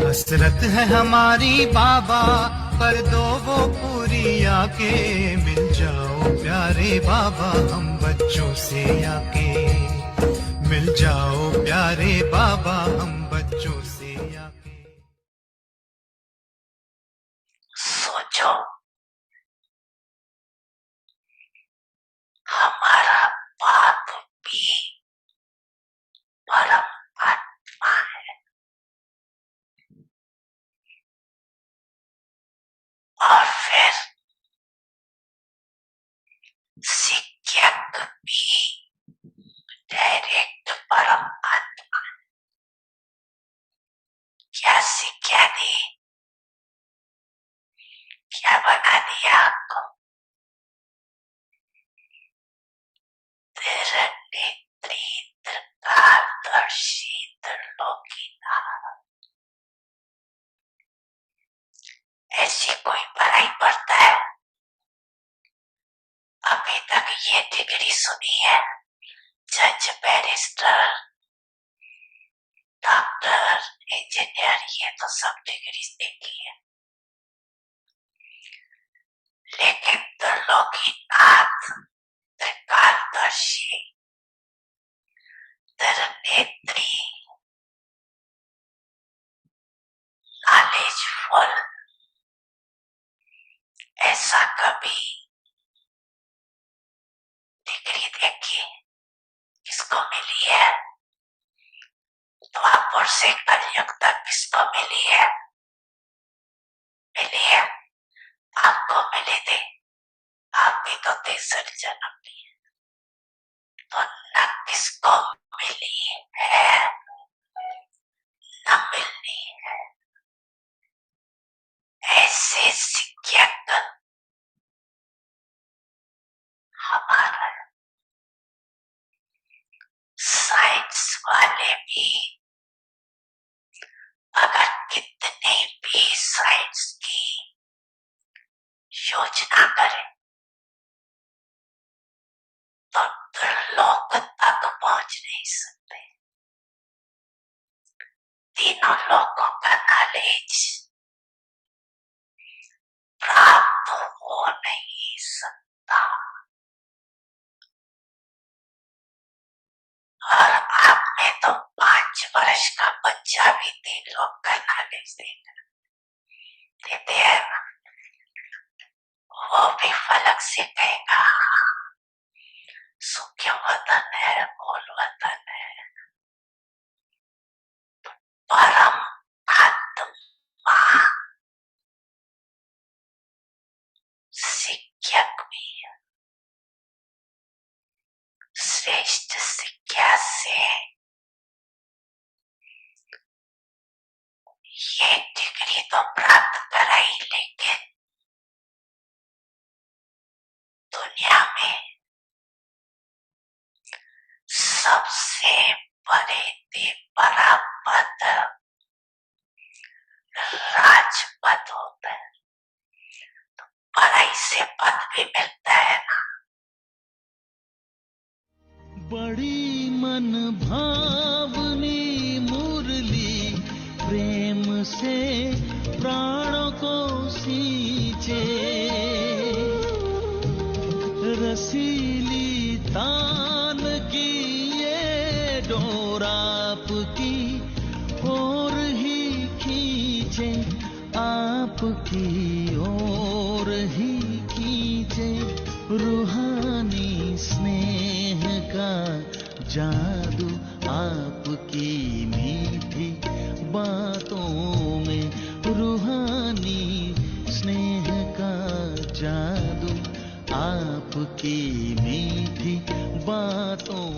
हसरत है हमारी बाबा, कर दो वो पूरी आके। मिल जाओ प्यारे बाबा हम बच्चों से आके। मिल जाओ प्यारे बाबा हम बच्चों से आके। सोचो, हमारा बाप भी परम आत्मा है और फिर शिक्षक भी डायरेक्ट परम आत्मा है। क्या शिक्षा दी, क्या बना दिया आपको? त्रिनेत्री, त्रिकालदर्शी, त्रिलोकीनाथ। ऐसी कोई पढ़ाई पढ़ता है? अभी तक ये डिग्री सुनी है, जज, बैरिस्टर, डॉक्टर, इंजीनियर, ये तो सब डिग्री देखी है। लेकिन त्रिलोकीनाथ, त्रिकालदर्शी, त्रिनेत्री, नॉलेजफुल, ऐसा कभी डिग्री देखी किसको मिली है? द्वापर से कलयुग तक किसको मिली है? मिली है? आपको मिली थी, आप भी तो 63 जन्म लिए, तो न किसको मिली है न मिलनी है। ऐसे शिक्षक हमारा साइंस वाले भी अगर कितने भी साइंस की योजना करें तो त्रिलोक तक पहुंच नहीं सकते। तीनों लोगों का नॉलेज प्राप्त हो नहीं सकता। और आप में तो 5 वर्ष का बच्चा भी 3 लोग का नॉलेज देते हैं, वो भी फलक से कहेगा सूक्ष्म वतन है, मूल वतन है। परम आत्मा शिक्षक भी है। श्रेष्ठ शिक्षा से ये डिग्री तो प्राप्त कराई, लेकिन दुनिया में सबसे बड़े बड़ा पद राजपद होता है, तो पढ़ाई से पद भी मिलता है ना। बड़ी मन भावनी मुरली प्रेम से प्राणों को सींचे। रसीली तान की ये डोर आपकी ओर ही खींचे, आपकी ओर ही खींचे। रूहानी स्नेह का जादू आपकी मीठी बातों में, रूहानी स्नेह का जादू आपकी मीठी बातों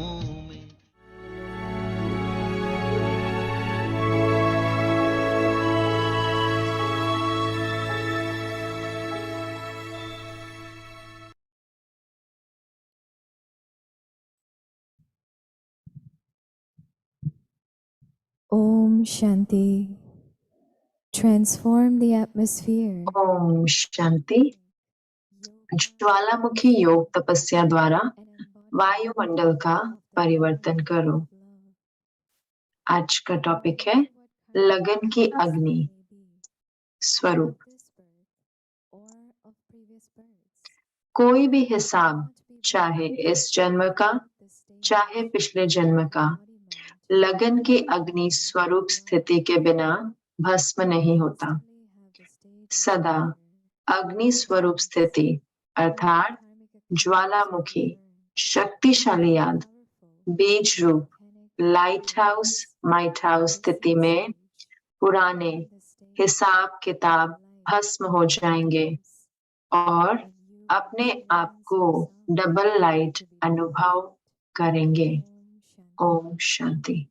Om Shanti. Transform the atmosphere. Om Shanti. ज्वालामुखी योग तपस्या द्वारा वायुमंडल का परिवर्तन करो। आज का टॉपिक है लगन की अग्नि स्वरूप। कोई भी हिसाब, चाहे इस जन्म का चाहे पिछले जन्म का, लगन की अग्नि स्वरूप स्थिति के बिना भस्म नहीं होता। सदा अग्नि स्वरूप स्थिति अर्थात ज्वालामुखी शक्तिशाली याद बीज रूप लाइट हाउस माइट हाउस स्थिति में पुराने हिसाब किताब भस्म हो जाएंगे और अपने आप को डबल लाइट अनुभव करेंगे। ओम शांति।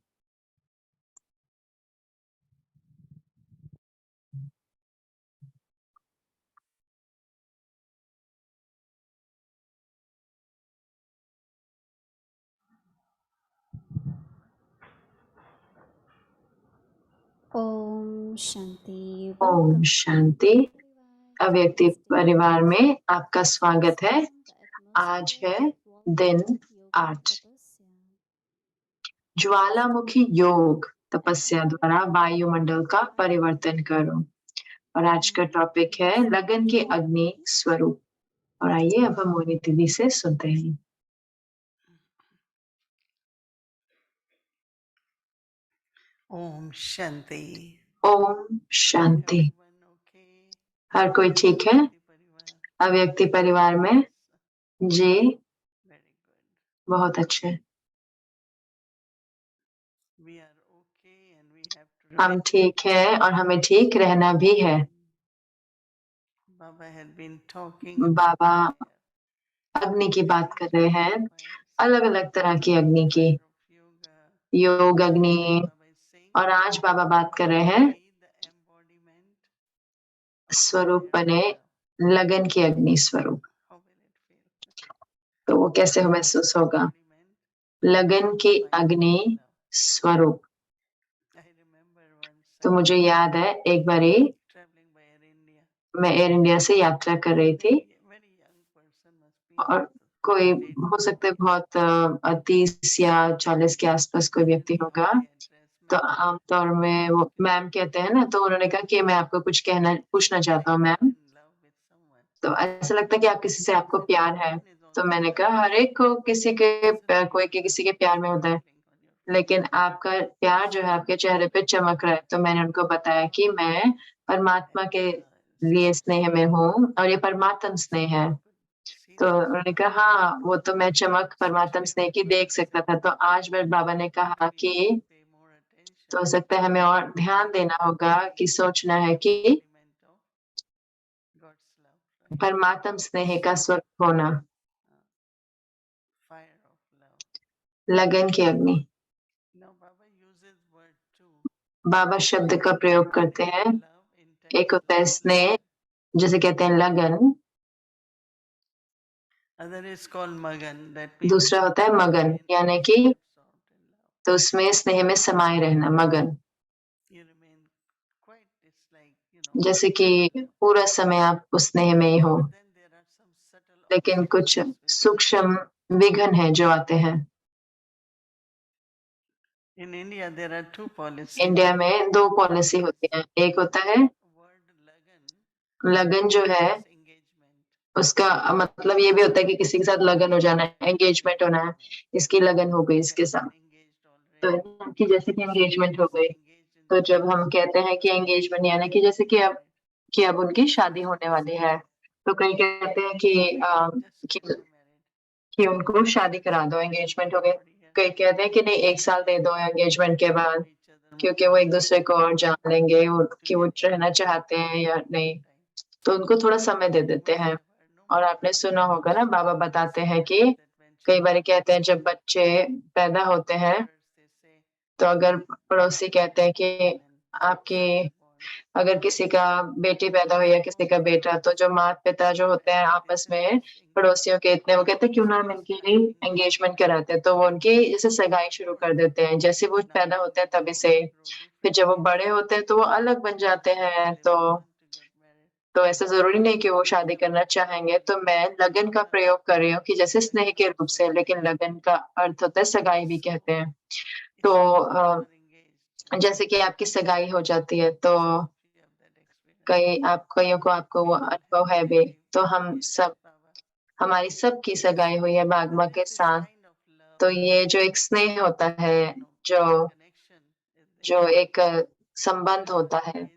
ओम शांति। ओम शांति। अव्यक्ति परिवार में आपका स्वागत है। आज है दिन 8। ज्वालामुखी योग तपस्या द्वारा वायुमंडल का परिवर्तन करो। और आज का टॉपिक है लगन की अग्नि स्वरूप। और आइए अब हम मोहिनी दीदी से सुनते हैं। ओम शांति। ओम शांति। हर कोई ठीक है? अव्यक्ति परिवार में जी बहुत अच्छे। हम ठीक है और हमें ठीक रहना भी है। बाबा अग्नि की बात कर रहे हैं, अलग अलग तरह की अग्नि की, योग अग्नि। और आज बाबा बात कर रहे हैं स्वरूप बने लगन की अग्नि स्वरूप। तो वो कैसे महसूस होगा? लगन की अग्नि स्वरूप। तो मुझे याद है एक बारी मैं एयर इंडिया से यात्रा कर रही थी और कोई हो सकता है बहुत 30 या 40 के आसपास कोई व्यक्ति होगा। तो आमतौर में वो मैम कहते हैं ना, तो उन्होंने कहा कि मैं आपको कुछ पूछना चाहता हूँ मैम। तो ऐसा लगता है कि आप किसी से आपको प्यार है। तो मैंने कहा हर एक को किसी के प्यार में होता है, लेकिन आपका प्यार जो है आपके चेहरे पे चमक रहा है। तो मैंने उनको बताया कि मैं परमात्मा के लिए स्नेह में हूँ और ये परमात्म स्नेह है। तो उन्होंने कहा हाँ, वो तो मैं चमक परमात्म स्नेह की देख सकता था। तो आज मेरे बाबा ने कहा कि तो हो सकता है हमें और ध्यान देना होगा कि सोचना है कि परमात्म स्नेह का स्वरूप होना, लगन की अग्नि। बाबा शब्द का प्रयोग करते हैं। एक होता है स्नेह, जिसे कहते हैं लगन। दूसरा होता है मगन, यानी कि तो उसमें स्नेह में समाये रहना, मगन। जैसे कि पूरा समय आप उस स्नेह में ही हो, लेकिन कुछ सूक्ष्म विघ्न है जो आते हैं। इंडिया में 2 पॉलिसी होती है। एक होता है लगन, जो है उसका मतलब ये भी होता है कि किसी के साथ लगन हो जाना है, एंगेजमेंट होना है, इसकी लगन हो गई इसके साथ। तो कि जैसे कि एंगेजमेंट हो गई, तो जब हम कहते हैं कि एंगेजमेंट यानी कि जैसे कि अब उनकी शादी होने वाली है, तो कई कहते हैं कि उनको शादी करा दो, एंगेजमेंट हो गए। कई कहते हैं कि नहीं 1 साल दे दो एंगेजमेंट के बाद, क्योंकि वो एक दूसरे को और जान लेंगे कि वो रहना चाहते हैं या नहीं, तो उनको थोड़ा समय दे देते हैं। और आपने सुना होगा ना, बाबा बताते हैं कि कई बार कहते हैं जब बच्चे पैदा होते हैं, तो अगर पड़ोसी कहते हैं कि आपकी अगर किसी का बेटी पैदा हुई या किसी का बेटा, तो जो माता-पिता जो होते हैं आपस में पड़ोसियों के इतने, वो कहते हैं क्यों ना हम इनकी एंगेजमेंट कराते हैं, तो वो उनकी जैसे सगाई शुरू कर देते हैं। जैसे वो पैदा होते हैं तभी से, फिर जब वो बड़े होते हैं तो वो अलग बन जाते हैं, तो ऐसा ज़रूरी नहीं कि वो शादी करना चाहेंगे। तो मैं लगन का प्रयोग कर रही हूँ कि जैसे स्नेह के रूप से, लेकिन लगन का अर्थ होता है सगाई भी कहते हैं। तो जैसे कि आपकी सगाई हो जाती है, तो कईयों को आपको वो अनुभव है भी। तो हमारी सबकी सगाई हुई है बागमा के साथ। तो ये जो एक स्नेह होता है, जो जो एक संबंध होता है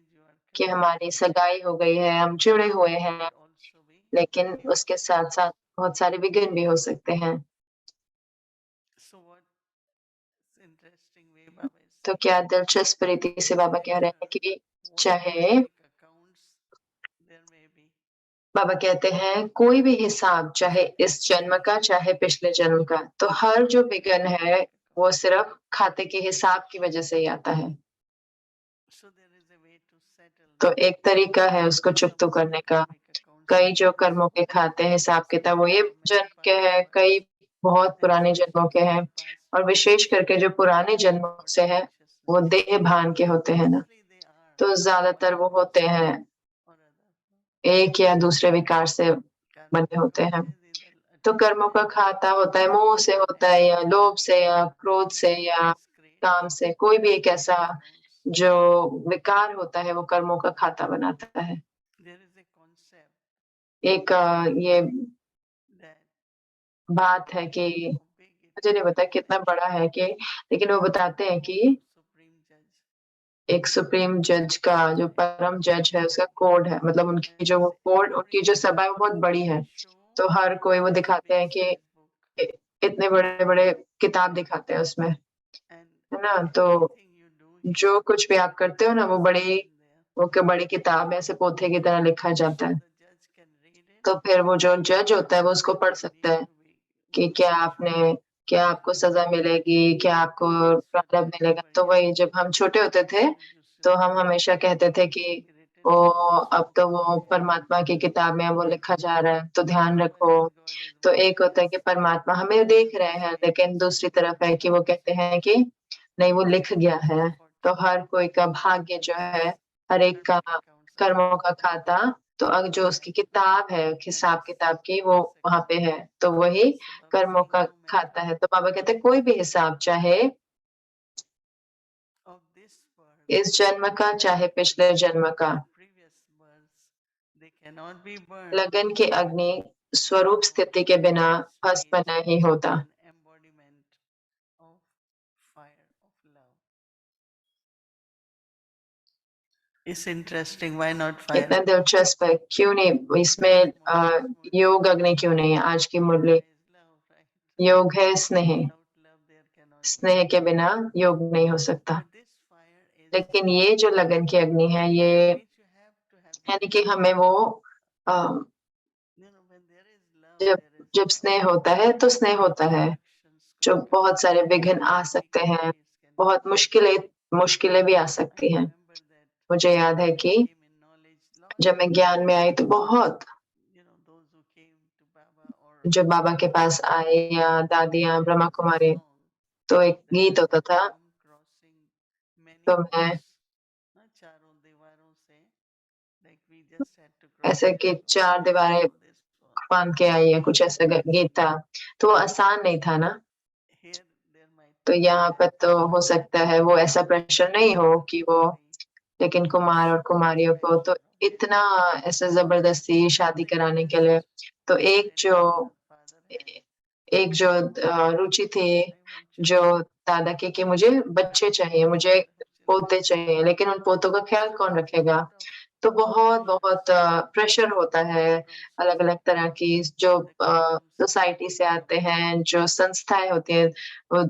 कि हमारी सगाई हो गई है, हम जुड़े हुए हैं, लेकिन उसके साथ-साथ बहुत सारे विघ्न भी हो सकते हैं। तो क्या दिलचस्प रीति से बाबा कह रहे हैं कि चाहे बाबा कहते हैं कोई भी हिसाब, चाहे इस जन्म का, चाहे पिछले जन्म का, तो हर जो विघ्न है, वो सिर्फ खाते के हिसाब की वजह से ही आता है। तो एक तरीका है उसको चुकता करने का। कई जो कर्मों के खाते हैं हिसाब-किताब, वो ये जन्म के हैं, कई बहुत पुराने जन्मों के हैं, और विशेष करके जो पुराने जन्मों से हैं, वो देह भान के होते हैं ना, तो ज़्यादातर वो होते हैं एक या दूसरे विकार से बने होते हैं। तो कर्मों का खाता होता है, मोह से होता है या लोभ से या क्रोध से या काम से, कोई भी एक ऐसा जो विकार होता है, वो कर्मों का खाता बनाता है। एक ये बात है कि मुझे नहीं पता कितना बड़ा है कि, लेकिन वो बताते हैं कि एक सुप्रीम जज का, जो परम जज है, उसका कोड है, मतलब उनकी जो वो कोड, उनकी जो सभा है वो बहुत बड़ी है। तो हर कोई वो दिखाते हैं कि इ इतने बड़े-बड़े किताब दिखाते हैं उसमें, है ना? तो जो कुछ भी आप करते हो ना, वो बड़ी किताब है, ऐसे पोथे की तरह लिखा जाता है। तो फिर वो जो जज होता है, वो उसको पढ़ सकता है कि क्या आपको सज़ा मिलेगी, क्या आपको प्रारब्ध मिलेगा। तो वही जब हम छोटे होते थे, तो हम हमेशा कहते थे कि ओ अब तो वो परमात्मा की किताब में वो लिखा जा रहा है, तो ध्यान रखो। तो एक होता है कि परमात्मा हमें देख रहे हैं, लेकिन दूसरी तरफ है कि वो कहते हैं कि नहीं, वो लिख गया है। तो हर कोई का भाग्य जो है, हर एक का कर्मों का खाता, तो जो उसकी किताब है, हिसाब-किताब की, वो वहाँ पे है, तो वही कर्मों का खाता है। तो बाबा कहते हैं कोई भी हिसाब, चाहे इस जन्म का, चाहे पिछले जन्म का, लगन की अग्नि स्वरूप स्थिति के बिना भस्म नहीं होता। कितना दिलचस्प है, क्यों नहीं इसमें योग अग्नि क्यों नहीं है? आज की मुरली योग है स्नेह, स्नेह के बिना योग नहीं हो सकता। लेकिन ये जो लगन की अग्नि है, ये यानी कि हमें वो अ, जब जब स्नेह होता है, तो स्नेह होता है। जो बहुत सारे विघ्न आ सकते हैं, बहुत मुश्किलें भी आ सकती हैं। मुझे याद है कि जब मैं ज्ञान में आई तो बहुत, जो बाबा के पास आए या दादियाँ, ब्रह्मा कुमारी, तो एक गीत होता था, तो मैं ऐसे कि 4 दीवारें फाँद के आई है, कुछ ऐसा ग गीत था। तो वो आसान नहीं था ना, तो यहाँ पर तो हो सकता है वो ऐसा प्रेशर नहीं हो कि वो, लेकिन कुमार और कुमारियों को तो इतना ऐसे ज़बरदस्ती शादी कराने के लिए, तो ए एक जो रुचि थी, जो दादा की कि मुझे बच्चे चाहिए, मुझे पोते चाहिए, लेकिन उन पोतों का ख़्याल कौन रखेगा? तो बहुत-बहुत प्रेशर होता है, अलग-अलग तरह की जो सोसाइटी से आते हैं, जो संस्थाएँ होती हैं, वो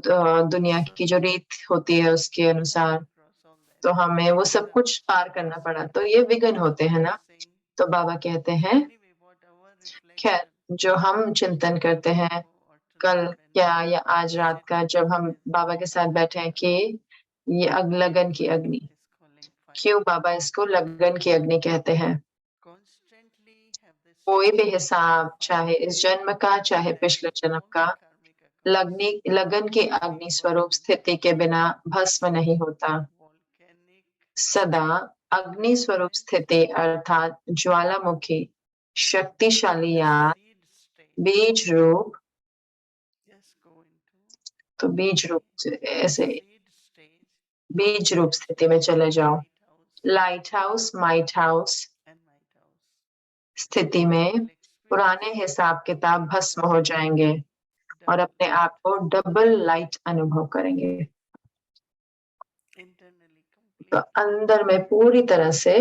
दुनिया की जो रीत होती है उसके अनुसार, तो हमें वो सब कुछ पार करना पड़ा, तो ये विघ्न होते हैं ना, तो बाबा कहते हैं, ख़ैर जो हम चिंतन करते हैं, कल क्या या आज रात का जब हम बाबा के साथ बैठे हैं कि ये लगन की अग्नि, क्यों बाबा इसको लगन की अग्नि कहते हैं? कोई भी हिसाब, चाहे इस जन्म का चाहे पिछले जन्म का, लगन की अग्नि स्वरूप स्थिति के बिना भस्म नहीं होता। सदा अग्नि स्वरूप स्थिति अर्थात ज्वालामुखी शक्तिशाली याद बीज रूप, तो बीज रूप से ऐसे बीज रूप स्थिति में चले जाओ। लाइट हाउस माइट हाउस स्थिति में पुराने हिसाब किताब भस्म हो जाएंगे और अपने आप को डबल लाइट अनुभव करेंगे। तो अंदर में पूरी तरह से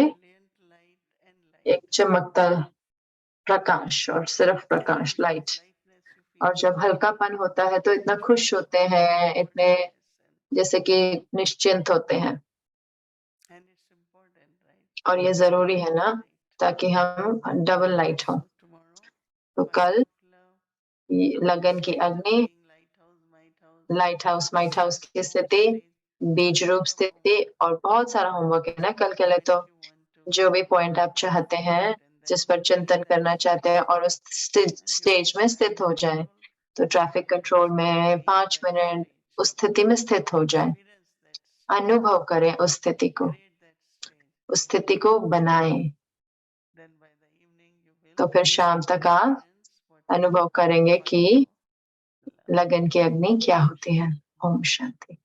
एक चमकता प्रकाश और सिर्फ प्रकाश, लाइट। और जब हल्कापन होता है तो इतना खुश होते हैं, इतने जैसे कि निश्चिंत होते हैं। और ये जरूरी है ना, ताकि हम डबल लाइट हो। तो कल लगन की अग्नि, लाइट हाउस माइट हाउस की स्थिति, बीज रूप स्थिति, और बहुत सारा होमवर्क है ना कल के लिए। तो जो भी पॉइंट आप चाहते हैं, जिस पर चिंतन करना चाहते हैं और उस स्टेज में स्थित हो जाए, तो ट्रैफिक कंट्रोल में 5 मिनट उस स्थिति में स्थित हो जाए, अनुभव करें उस स्थिति को बनाएं। तो फिर शाम तक आप अनुभव करेंगे कि लगन की अग्नि क्या होती है। Om Shanti.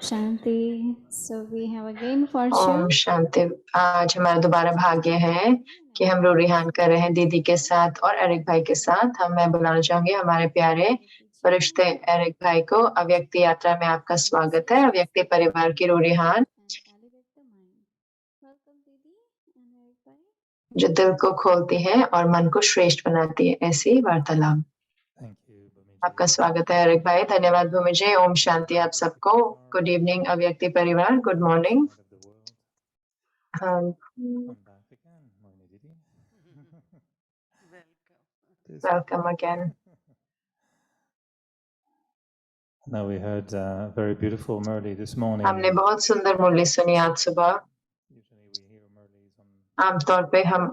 Shanti. So we have again for Om Shanti. आज हमारा दोबारा भाग्य है कि हम रूरिहान कर रहे हैं दीदी के साथ और एरिक भाई के साथ। मैं बुलाना चाहूंगी हमारे प्यारे फरिश्ते एरिक भाई को। अव्यक्ति यात्रा में आपका स्वागत है। अव्यक्ति परिवार की रूरिहान जो दिल को खोलती है और मन को श्रेष्ठ बनाती है, ऐसी वार्तालाप। आपका स्वागत है एरिक भाई। धन्यवाद भूमि जी। ओम शांति आप सबको। गुड इवनिंग अव्यक्ति परिवार, good morning. Welcome again. Now we heard very beautiful Murli this morning. हमने बहुत सुंदर मुरली सुनी आज सुबह। आमतौर पे हम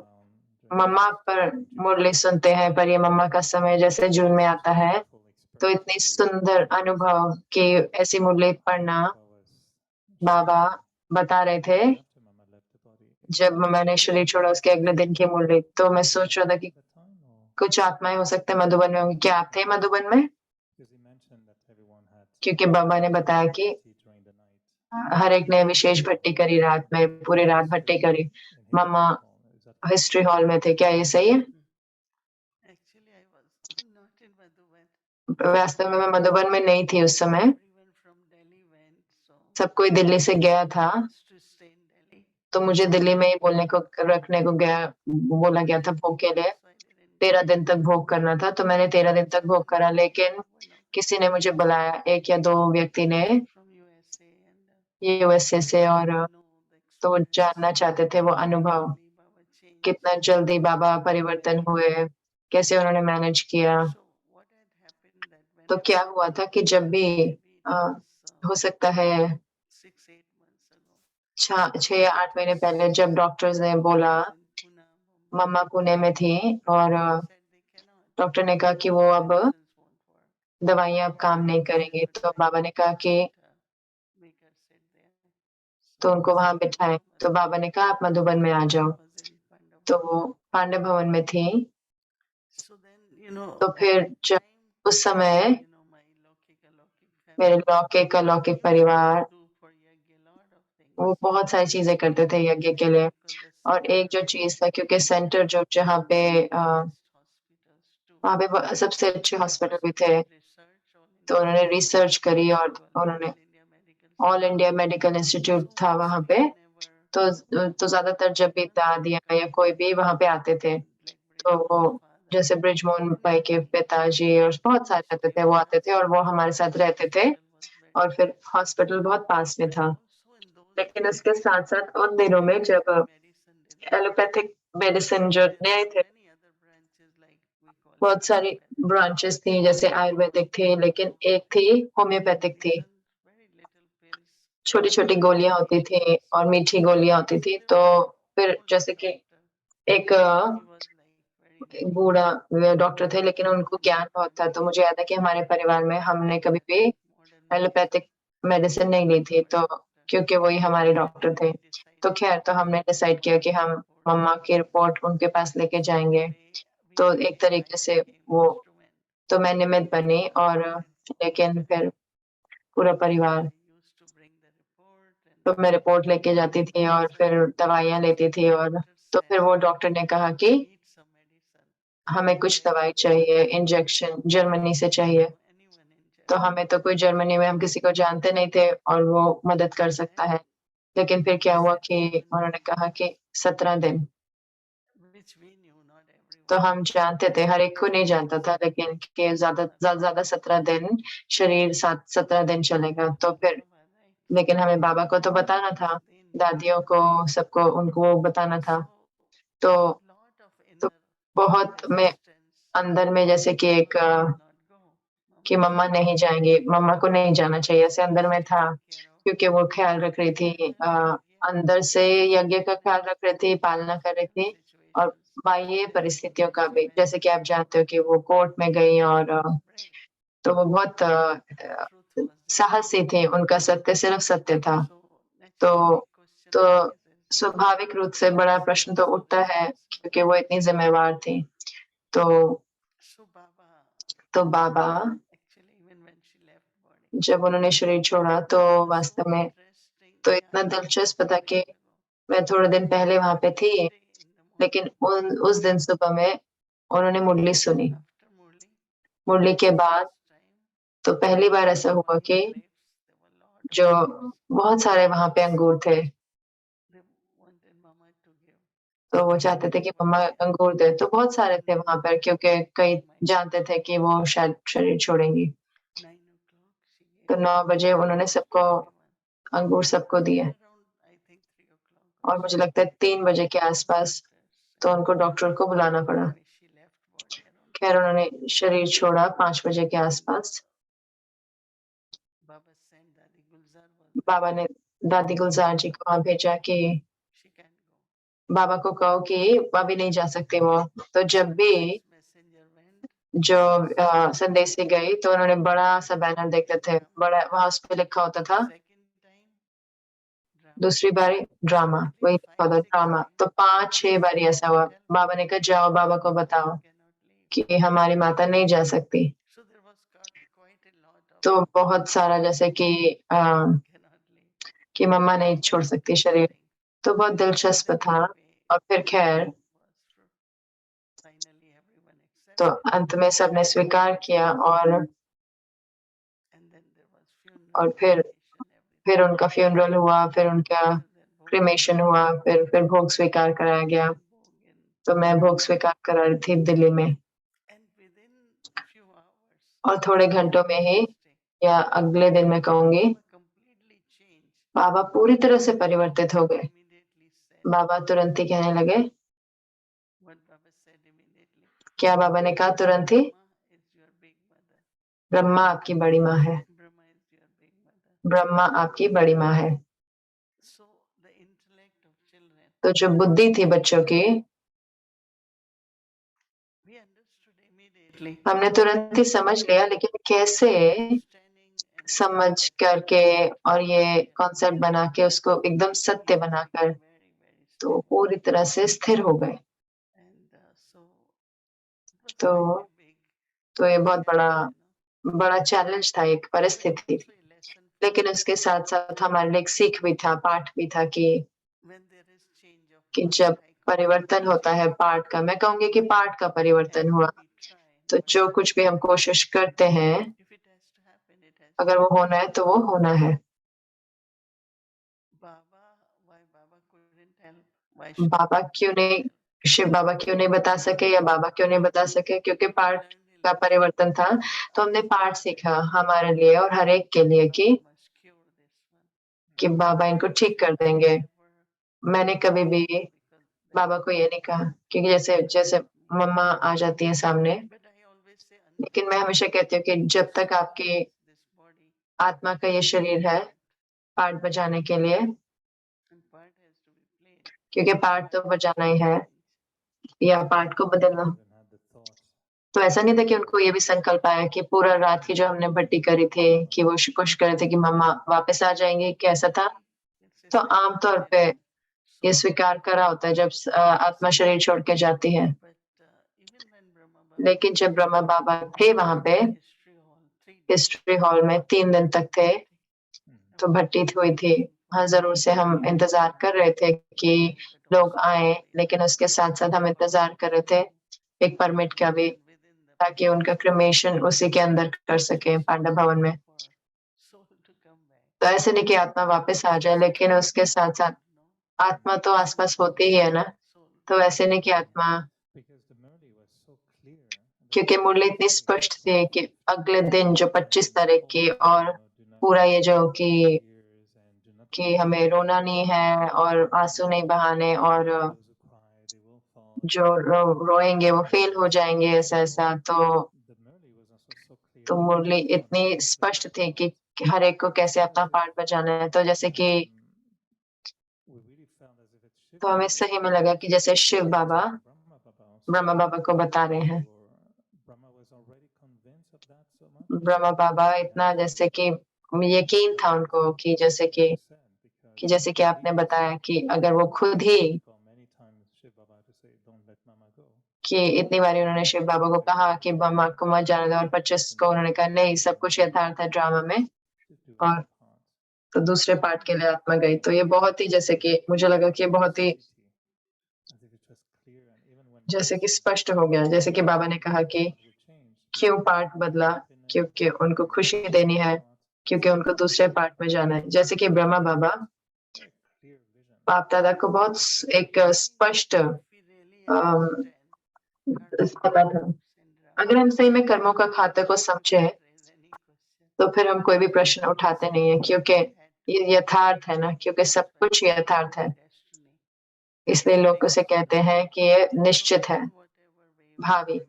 मम्मा पर मुरली सुनते हैं, पर ये मम्मा का समय जैसे जून में आता है, तो इतनी सुंदर अनुभव कि ऐसी मुरली पढ़ना। बाबा बता रहे थे जब मैंने शरीर छोड़ा उसके अगले दिन की मुरली, तो मैं सोच रहा था कि कुछ आत्माएं हो सकते हैं मधुबन में होंगी। क्या आप थे मधुबन में? क्योंकि बाबा ने बताया कि हर एक ने विशेष भट्टी करी रात में, पूरी रात भट्टी करी। मम्मा हिस्ट्री हॉल में थे, क्या ये सही है? वास्तव में मैं मधुबन में नहीं थी उस समय। सब कोई दिल्ली से गया था, तो मुझे दिल्ली में ही रखने को बोला गया था भोग के लिए। 13 दिन तक भोग करना था, तो मैंने 13 दिन तक भोग करा। लेकिन किसी ने मुझे बुलाया, 1 या 2 व्यक्ति ने यूएसए से, और तो वो जानना चाहते थे वो अनुभव, कितना जल्दी बाबा परिवर्तन हुए, कैसे उन्होंने मैनेज किया। तो क्या हुआ था कि जब भी हो सकता है 6 या 8 महीने पहले, जब डॉक्टर्स ने बोला, मम्मा पुणे में थी और डॉक्टर ने कहा कि वो अब दवाइयां अब काम नहीं करेंगी, तो बाबा ने कहा कि तो उनको वहां बिठाएं। तो बाबा ने कहा आप मधुबन में आ जाओ। तो वो पांडव भवन में थी। तो फिर जब उस समय मेरे लौकिक अलौकिक परिवार वो बहुत सारी चीजें करते थे यज्ञ के लिए। और एक जो चीज था, क्योंकि सेंटर जो जहाँ पे वहाँ पे सबसे अच्छे हॉस्पिटल भी थे, तो उन्होंने रिसर्च करी और उन्होंने ऑल इंडिया मेडिकल इंस्टीट्यूट था वहाँ पे। तो ज्यादातर जब भी दादियाँ या कोई भी वहाँ पे आते थे, तो वो जैसे ब्रिजमोहन भाई के पिताजी और बहुत सारे रहते थे, वो आते थे और वो हमारे साथ रहते थे। और फिर हॉस्पिटल बहुत पास में था, लेकिन उसके साथ साथ उन दिनों में जब एलोपैथिक मेडिसिन जो नए थे, बहुत सारी ब्रांचेस थी, जैसे आयुर्वेदिक थी, लेकिन एक थी होम्योपैथिक थी। छोटी छोटी गोलियां होती थी और मीठी गोलियां होती थी। तो फिर जैसे कि एक बूढ़ा डॉक्टर थे, लेकिन उनको ज्ञान बहुत था। तो मुझे याद है कि हमारे परिवार में हमने कभी भी एलोपैथिक मेडिसिन नहीं ली थी, तो क्योंकि वही हमारे डॉक्टर थे। तो खैर, तो हमने डिसाइड किया कि हम मम्मा की रिपोर्ट उनके पास लेके जाएंगे। तो एक तरीके से वो, तो मैं निमित्त बनी, और लेकिन फिर पूरा परिवार, तो मैं रिपोर्ट लेके जाती थी और फिर दवाइयाँ लेती थी। और तो फिर वो डॉक्टर ने कहा कि हमें कुछ दवाई चाहिए, इंजेक्शन जर्मनी से चाहिए। तो हमें तो कोई जर्मनी में हम किसी को जानते नहीं थे और वो मदद कर सकता है। लेकिन फिर क्या हुआ कि उन्होंने कहा कि 17 दिन। तो हम जानते थे, हर एक को नहीं जानता था, लेकिन कि ज्यादा 17 दिन, शरीर 17 दिन चलेगा। तो फिर, लेकिन हमें बाबा को तो बताना था, दादियों को, सबको उनको बताना था। तो तो बहुत में अंदर में जैसे कि एक कि मम्मा नहीं जाएंगी, मम्मा को नहीं जाना चाहिए, ऐसे अंदर में था। क्योंकि वो ख्याल रख रही थी, अंदर से यज्ञ का ख्याल रख रही थी, पालना कर रही थी, और बाह्य परिस्थितियों का भी। जैसे कि आप जानते हो कि वो कोर्ट में गई, और तो वो बहुत साहसी थे, उनका सत्य सिर्फ सत्य था। तो तो स्वाभाविक रूप से बड़ा प्रश्न तो उठता है, क्योंकि वो इतनी जिम्मेवार थी। तो तो बाबा, जब उन्होंने शरीर छोड़ा, तो वास्तव में तो इतना दिलचस्प था कि मैं थोड़े दिन पहले वहां पे थी, लेकिन उस दिन सुबह में उन्होंने मुरली सुनी। मुरली के बाद तो पहली बार ऐसा हुआ कि जो बहुत सारे वहां पे अंगूर थे, तो वो चाहते थे कि मम्मा अंगूर दे। तो बहुत सारे थे वहां पर, क्योंकि कई जानते थे कि वो शायद शरीर छोड़ेंगी। तो 9 बजे उन्होंने सबको अंगूर सबको दिए, और मुझे लगता है 3 बजे के आसपास तो उनको डॉक्टर को बुलाना पड़ा। खैर, उन्होंने शरीर छोड़ा 5 बजे के आसपास। बाबा ने दादी गुलजार जी को वहां भेजा कि बाबा को कहो कि अभी नहीं जा सकते वो। तो जब भी जो संदेशी गई, तो उन्होंने बड़ा सा बैनर देखते थे, बड़ा, वहां उस पे लिखा होता था, दूसरी बारी ड्रामा, वही लिखा होता ड्रामा। तो 5-6 बारी ऐसा हुआ। बाबा ने कहा जाओ, बाबा को बताओ कि हमारी माता नहीं जा सकती। तो बहुत सारा, जैसे कि मम्मा नहीं छोड़ सकती शरीर। तो बहुत दिलचस्प था। और फिर खैर, तो अंत में सबने स्वीकार किया, और फिर उनका फ्यूनरल हुआ, फिर उनका क्रिमेशन हुआ, फिर भोग स्वीकार कराया गया। तो मैं भोग स्वीकार करा रही थी दिल्ली में, और थोड़े घंटों में ही, या अगले दिन मैं कहूंगी, बाबा पूरी तरह से परिवर्तित हो गए। बाबा तुरंत ही कहने लगे, क्या बाबा ने कहा तुरंत ही? ब्रह्मा आपकी बड़ी माँ है, ब्रह्मा आपकी बड़ी माँ है। तो जो बुद्धि थी बच्चों की, हमने तुरंत ही समझ लिया, लेकिन कैसे समझ करके और ये कॉन्सेप्ट बना के उसको एकदम सत्य बनाकर, तो पूरी तरह से स्थिर हो गए। तो तो ये बहुत बड़ा बड़ा चैलेंज था, एक परिस्थिति थी। लेकिन उसके साथ साथ हमारे लिए एक सीख भी था, पाठ भी था कि जब परिवर्तन होता है पाठ का, मैं कहूंगी कि पाठ का परिवर्तन हुआ, तो जो कुछ भी हम कोशिश करते हैं, अगर वो होना है तो वो होना है। बाबा क्यों नहीं, शिव बाबा क्यों नहीं बता सके, या बाबा क्यों नहीं बता सके? क्योंकि पाठ का परिवर्तन था। तो हमने पाठ सीखा हमारे लिए और हर एक के लिए कि कि बाबा इनको ठीक कर देंगे। मैंने कभी भी बाबा को ये नहीं कहा, क्योंकि जैसे जैसे मम्मा आ जाती है सामने, लेकिन मैं हमेशा कहती हूँ कि जब तक आपकी आत्मा का ये शरीर है पार्ट बजाने के लिए, क्योंकि पार्ट तो बजाना ही है या पार्ट को बदलना। तो ऐसा नहीं था कि उनको ये भी संकल्प आया कि पूरा रात की जो हमने भट्टी करी थी कि वो कोशिश कर रहे थे कि मम्मा वापस आ जाएंगे, कैसा था। तो आमतौर पे ये स्वीकार करा होता है जब आत्मा शरीर छोड़ के जाती है। लेकिन जब ब्रह्मा बाबा थे वहां पे हिस्ट्री हॉल में 3 दिन तक थे, तो भट्टी हुई थी। हाँ, जरूर से हम इंतजार कर रहे थे कि लोग आए, लेकिन उसके साथ साथ हम इंतजार कर रहे थे एक परमिट का भी, ताकि उनका क्रिमेशन उसी के अंदर कर सके पांडव भवन में। तो ऐसे नहीं कि आत्मा वापस आ जाए, लेकिन उसके साथ साथ आत्मा तो आसपास होती ही है ना। तो ऐसे नहीं कि आत्मा, क्योंकि मुरली इतनी स्पष्ट थी कि अगले दिन जो 25 तारीख की, और पूरा ये जो कि हमें रोना नहीं है और आंसू नहीं बहाने, और जो रोएंगे वो फेल हो जाएंगे, ऐसा ऐसा। तो मुरली इतनी स्पष्ट थी कि हर एक को कैसे अपना पार्ट बजाना है। तो जैसे कि तो हमें सही में लगा कि जैसे शिव बाबा ब्रह्मा बाबा को बता रहे हैं। ब्रह्मा बाबा इतना जैसे कि यकीन था उनको कि जैसे कि आपने बताया कि अगर वो खुद ही, कि इतनी बारी उन्होंने शिव बाबा को कहा कि ब्रह्मा को मत जाने दो, और 25 को उन्होंने कहा नहीं, सब कुछ यथार्थ है ड्रामा में, और तो दूसरे पार्ट के लिए आत्मा गई। तो ये बहुत ही जैसे कि मुझे लगा कि ये बहुत ही जैसे कि स्पष्ट हो गया, जैसे कि बाबा ने कहा कि क्यों पार्ट बदला, क्योंकि उनको खुशी देनी है, क्योंकि उनको दूसरे पार्ट में जाना है। जैसे कि ब्रह्मा बाबा बाप दादा को बहुत एक स्पष्ट पता था। अगर हम सही में कर्मों का खाते को समझे, तो फिर हम कोई भी प्रश्न उठाते नहीं है, क्योंकि ये यथार्थ है ना, क्योंकि सब कुछ यथार्थ है। इसलिए लोग उसे कहते हैं कि ये निश्चित है, भावी।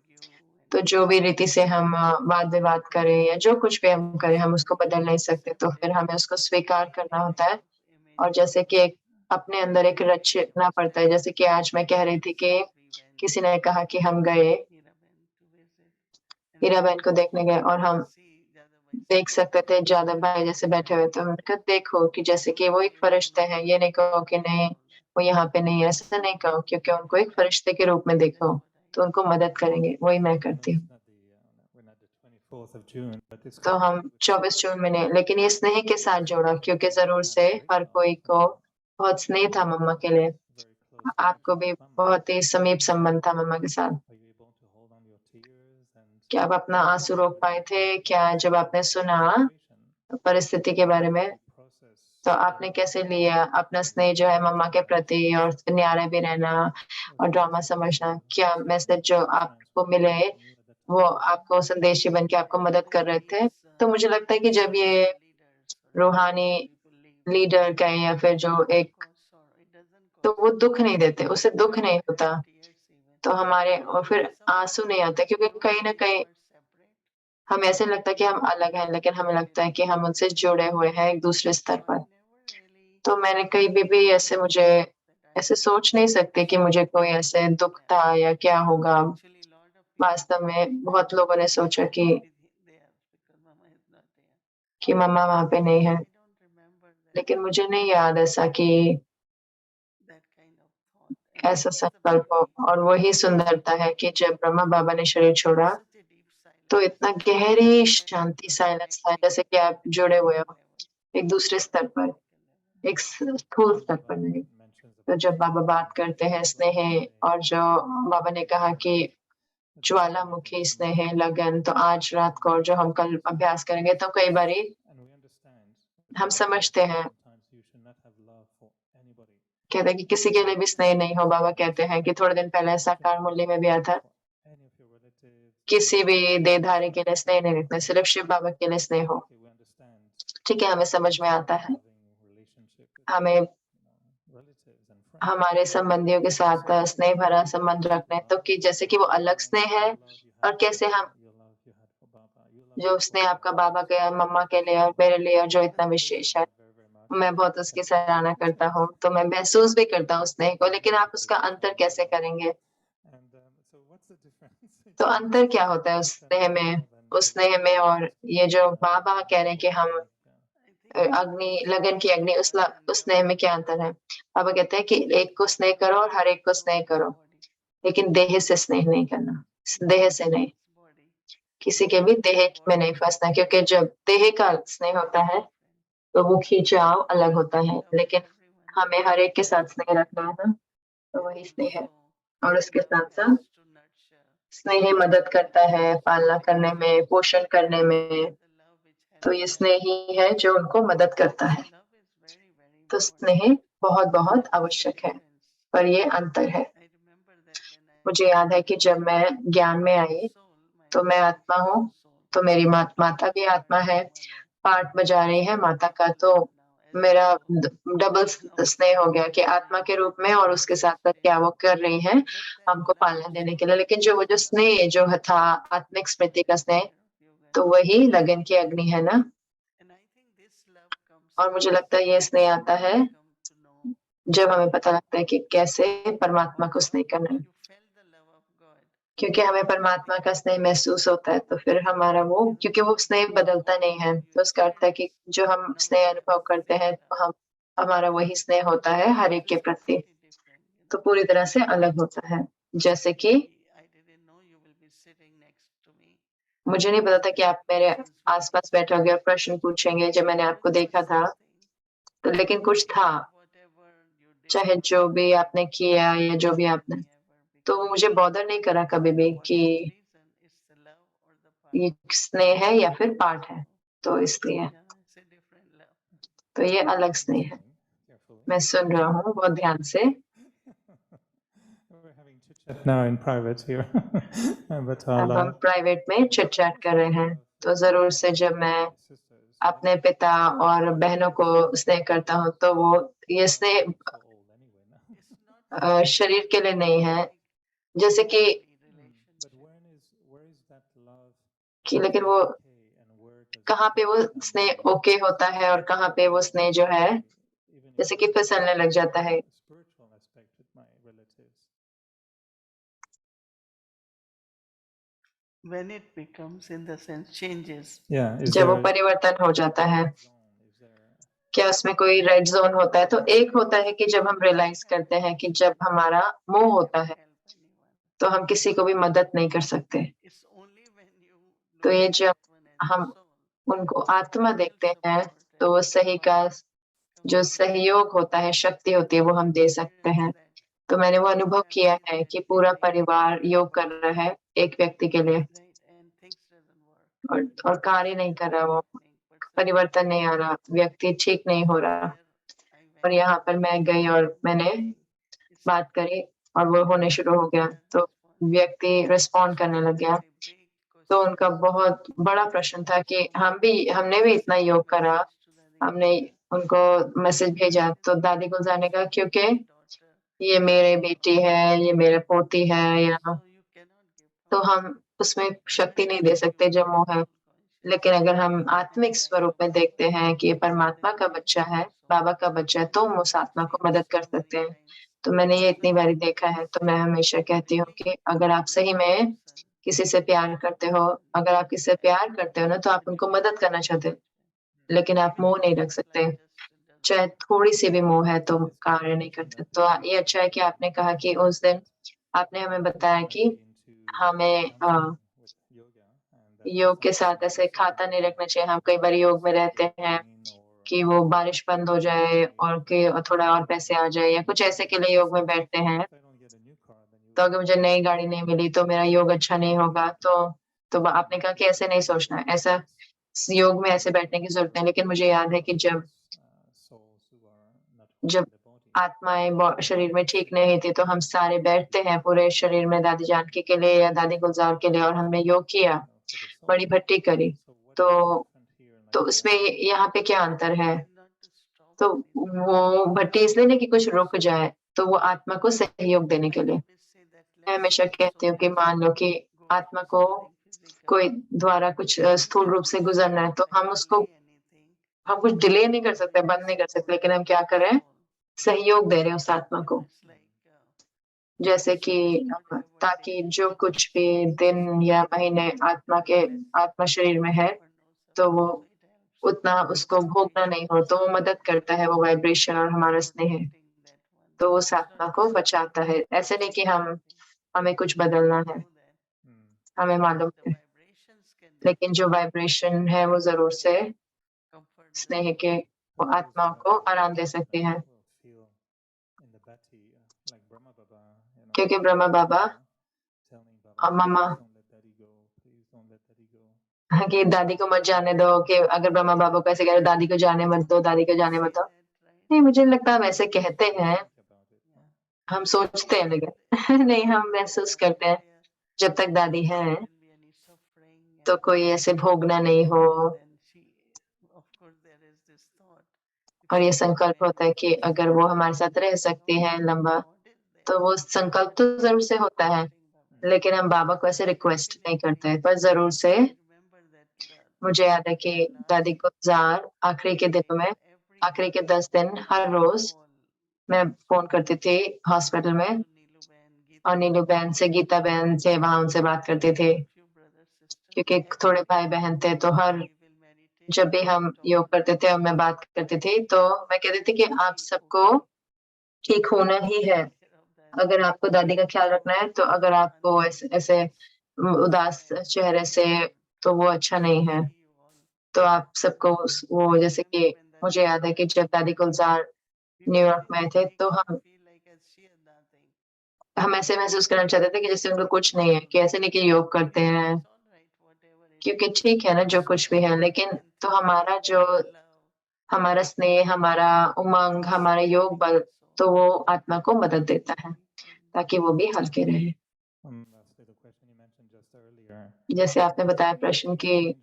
तो जो भी रीति से हम वाद विवाद करें या जो कुछ भी हम करें, हम उसको बदल नहीं सकते। तो फिर हमें उसको स्वीकार करना होता है। और जैसे कि अपने अंदर एक रचना पड़ता है। जैसे कि आज मैं कह रही थी कि किसी ने कहा कि हम गए हीरा बहन को देखने गए, और हम देख सकते थे जादव भाई जैसे बैठे हुए। तो हमने कहा देखो कि जैसे कि वो एक फरिश्ते हैं, ये नहीं कहो कि नहीं वो यहाँ पे नहीं है, ऐसा नहीं कहो, क्योंकि उनको एक फरिश्ते के रूप में देखो, तो उनको मदद करेंगे। वही मैं करती हूँ। तो हम 24 जून में नहीं, लेकिन ये स्नेह के साथ जोड़ा, क्योंकि जरूर से हर कोई को बहुत स्नेह था मम्मा के लिए। आपको भी बहुत ही समीप संबंध था मम्मा के साथ। क्या आप अपना आंसू रोक पाए थे क्या जब आपने सुना परिस्थिति के बारे में? तो आपने कैसे लिया अपना स्नेह जो है मम्मा के प्रति, और न्यारे भी रहना और ड्रामा समझना? क्या मैसेज जो आपको मिले वो आपको संदेशी बन के आपको मदद कर रहे थे? तो मुझे लगता है कि जब ये रूहानी लीडर कहें या फिर जो एक, तो वो दुख नहीं देते, उससे दुख नहीं होता, तो हमारे और फिर आंसू नहीं आते, क्योंकि कहीं ना कहीं हमें ऐसे लगता है कि हम अलग हैं, लेकिन हमें लगता है कि हम उनसे जुड़े हुए हैं एक दूसरे स्तर पर। तो मैंने कहीं भी ऐसे मुझे ऐसे सोच नहीं सकती कि मुझे कोई ऐसे दुख था या क्या होगा। वास्तव में बहुत लोगों ने सोचा कि मम्मा वहां पे नहीं है, लेकिन मुझे नहीं याद ऐसा कि ऐसा संकल्प हो। और वही सुंदरता है कि जब ब्रह्मा बाबा ने शरीर छोड़ा, तो इतना गहरी शांति साइलेंस था, जैसे कि आप जुड़े हुए हो एक दूसरे स्तर पर, एक स्थूल स्तर पर नहीं। तो जब बाबा बात करते हैं स्नेह, और जो बाबा ने कहा कि ज्वालामुखी स्नेह लगन, तो आज रात को और जो हम कल अभ्यास करेंगे, तो कई बारी हम समझते हैं, कहते हैं कि किसी के लिए भी स्नेह नहीं हो। बाबा कहते हैं कि थोड़े दिन पहले साकार मूल्य में भी आया था, किसी भी देहधारी के लिए स्नेह नहीं रखना, सिर्फ शिव बाबा के लिए स्नेह हो। ठीक है, हमें समझ में आता है हमें हमारे संबंधियों के साथ स्नेह भरा संबंध रखना है, तो कि जैसे कि वो अलग स्नेह है और कैसे हम जो स्नेह आपका बाबा के और मम्मा के लिए और मेरे लिए जो इतना विशेष है, मैं बहुत उसकी सराहना करता हूँ, तो मैं महसूस भी करता हूँ स्नेह को, लेकिन आप उसका अंतर कैसे करेंगे? तो अंतर क्या होता है उस स्नेह में और ये जो बाबा कह रहे हैं कि हम अग्नि लगन की अग्नि उस स्नेह में क्या अंतर है? बाबा कहते हैं कि एक को स्नेह करो और हर एक को स्नेह करो, लेकिन देह से स्नेह नहीं करना, देह से नहीं, किसी के भी देह में नहीं फंसना, क्योंकि जब देह का स्नेह होता है तो वो खींचाव अलग होता है, लेकिन हमें हर एक के साथ स्नेह रखना है ना, तो वही स्नेह है। और उसके साथ साथ स्नेह मदद करता है पालना करने में, पोषण करने में, तो ये स्नेह ही है जो उनको मदद करता है। तो स्नेह बहुत बहुत आवश्यक है, पर ये अंतर है। मुझे याद है कि जब मैं ज्ञान में आई, तो मैं आत्मा हूँ, तो मेरी माता भी आत्मा है, पाठ बजा रही है माता का, तो मेरा डबल स्नेह हो गया कि आत्मा के रूप में और उसके साथ साथ क्या वो कर रही है हमको पालना देने के लिए। लेकिन जो वो जो स्नेह जो था आत्मिक स्मृति का स्नेह, तो वही लगन की अग्नि है ना। और मुझे लगता है ये स्नेह आता है जब हमें पता लगता है कि कैसे परमात्मा को स्नेह करना है, क्योंकि हमें परमात्मा का स्नेह महसूस होता है, तो फिर हमारा वो, क्योंकि वो स्नेह बदलता नहीं है, तो उसका अर्थ है कि जो हम स्नेह अनुभव करते हैं, तो हम हमारा वही स्नेह होता है हर एक के प्रति, तो पूरी तरह से अलग होता है। जैसे कि मुझे नहीं पता था कि आप मेरे आसपास बैठोगे और प्रश्न पूछेंगे जब मैंने आपको देखा था, तो लेकिन कुछ था, चाहे जो भी आपने किया या जो भी आपने, तो वो मुझे बॉदर नहीं करा कभी भी कि ये स्नेह है या फिर पाठ है, तो इसलिए तो ये अलग स्नेह है। मैं सुन रहा हूँ बहुत ध्यान से। Now in private here, but अब हम प्राइवेट में चिट चैट कर रहे हैं, तो जरूर से जब मैं अपने पिता और बहनों को स्नेह करता हूँ, तो वो ये स्नेह शरीर के लिए नहीं है, जैसे कि लेकिन वो कहाँ पे वो स्नेह ओके होता है और कहाँ पे वो स्नेह जो है जैसे कि फिसलने लग जाता है। when it becomes in the sense changes. जब वो परिवर्तन हो जाता है, क्या उसमें कोई रेड जोन होता है? तो एक होता है कि जब हम रियलाइज करते हैं कि जब हमारा मोह होता है, तो हम किसी को भी मदद नहीं कर सकते। तो ये जब हम उनको आत्मा देखते हैं, तो वो सही का जो सहयोग होता है, शक्ति होती है, वो हम दे सकते हैं। तो मैंने वो अनुभव किया है कि पूरा परिवार योग कर रहा है एक व्यक्ति के लिए, और कार्य नहीं कर रहा, वो परिवर्तन नहीं आ रहा, व्यक्ति ठीक नहीं हो रहा। और यहाँ पर मैं गई और मैंने बात करी और वो होने शुरू हो गया, तो व्यक्ति रिस्पॉन्ड करने लग गया। तो उनका बहुत बड़ा प्रश्न था कि हमने भी इतना योग करा, हमने उनको मैसेज भेजा, तो दादी गुलजार ने कहा क्योंकि ये मेरे बेटी है, ये मेरे पोती है, या तो हम उसमें शक्ति नहीं दे सकते जो मोह है। लेकिन अगर हम आत्मिक स्वरूप में देखते हैं कि ये परमात्मा का बच्चा है, बाबा का बच्चा है, तो हम उस आत्मा को मदद कर सकते हैं। तो मैंने ये इतनी बारी देखा है, तो मैं हमेशा कहती हूँ कि अगर आप सही में किसी से प्यार करते हो, अगर आप किसी से प्यार करते हो ना, तो आप उनको मदद करना चाहते हो, लेकिन आप मोह नहीं रख सकते। चाहे थोड़ी सी भी मोह है तो कार्य नहीं करते। तो ये अच्छा है कि आपने कहा कि उस दिन आपने हमें बताया कि हमें योग के साथ ऐसे खाता नहीं रखना चाहिए। हम कई बार योग में रहते हैं कि वो बारिश बंद हो जाए और कि थोड़ा और पैसे आ जाए या कुछ ऐसे के लिए योग में बैठते हैं। तो अगर मुझे नई गाड़ी नहीं मिली तो मेरा योग अच्छा नहीं होगा। तो आपने कहा कि ऐसे नहीं सोचना है, ऐसा योग में ऐसे बैठने की जरूरत नहीं। लेकिन मुझे याद है कि जब आत्माएं शरीर में ठीक नहीं थी, तो हम सारे बैठते हैं पूरे शरीर में दादी जानकी के लिए या दादी गुलजार के लिए, और हमने योग किया, बड़ी भट्टी करी। तो उसमें यहाँ पे क्या अंतर है? तो वो भट्टी इसलिए नहीं कि कुछ रुक जाए, तो वो आत्मा को सहयोग देने के लिए। मैं हमेशा कहती हूँ कि मान लो कि आत्मा को कोई द्वारा कुछ स्थूल रूप से गुजरना है, तो हम कुछ डिले नहीं कर सकते, बंद नहीं कर सकते, लेकिन हम क्या कर रहे हैं? सहयोग दे रहे हैं उस आत्मा को। जैसे कि ताकि जो कुछ भी दिन या महीने आत्मा शरीर में है, तो वो उतना उसको भोगना नहीं हो, तो वो मदद करता है, वो वाइब्रेशन और हमारा स्नेह, तो उस आत्मा को बचाता है। ऐसे नहीं कि हमें कुछ बदलना है, हमें मालूम है, लेकिन जो वाइब्रेशन है वो जरूर से स्नेह के वो आत्माओं को आराम दे सकती है। क्योंकि ब्रह्मा बाबा और मामा कि दादी को मत जाने दो, कि अगर ब्रह्मा बाबा को ऐसे कह रहे दादी को जाने मत दो, दादी को जाने मत दो, नहीं, मुझे नहीं लगता हम ऐसे कहते हैं, हम सोचते हैं, लेकिन नहीं, हम महसूस करते हैं जब तक दादी है तो कोई ऐसे भोगना नहीं हो। और ये संकल्प होता है कि अगर वो हमारे साथ रह सकती है लंबा, तो वो संकल्प तो जरूर से होता है, लेकिन हम बाबा को ऐसे रिक्वेस्ट नहीं करते, पर जरूर से मुझे याद है कि दादी को जार आखिरी के दिनों में, आखिरी के 10 दिन हर रोज मैं फोन करती थी हॉस्पिटल में, और नीलू बहन से, गीता बहन से वहां उनसे बात करती थी, क्योंकि थोड़े भाई बहन थे, तो हर जब भी हम योग करते थे और मैं बात करती थी, तो मैं कहती थी कि आप सबको ठीक होना ही है। अगर आपको दादी का ख्याल रखना है, तो अगर आपको ऐसे ऐसे उदास चेहरे से, तो वो अच्छा नहीं है। तो आप सबको वो, जैसे कि मुझे याद है कि जब दादी गुलजार न्यूयॉर्क में थे, तो हम ऐसे महसूस करना चाहते थे कि जैसे उनको कुछ नहीं है, कि ऐसे नहीं कि योग करते हैं, क्योंकि ठीक है ना जो कुछ भी है, लेकिन तो हमारा स्नेह, हमारा उमंग, हमारा योग बल, तो वो आत्मा को मदद देता है ताकि वो भी हल्के रहे। जैसे आपने बताया प्रश्न कि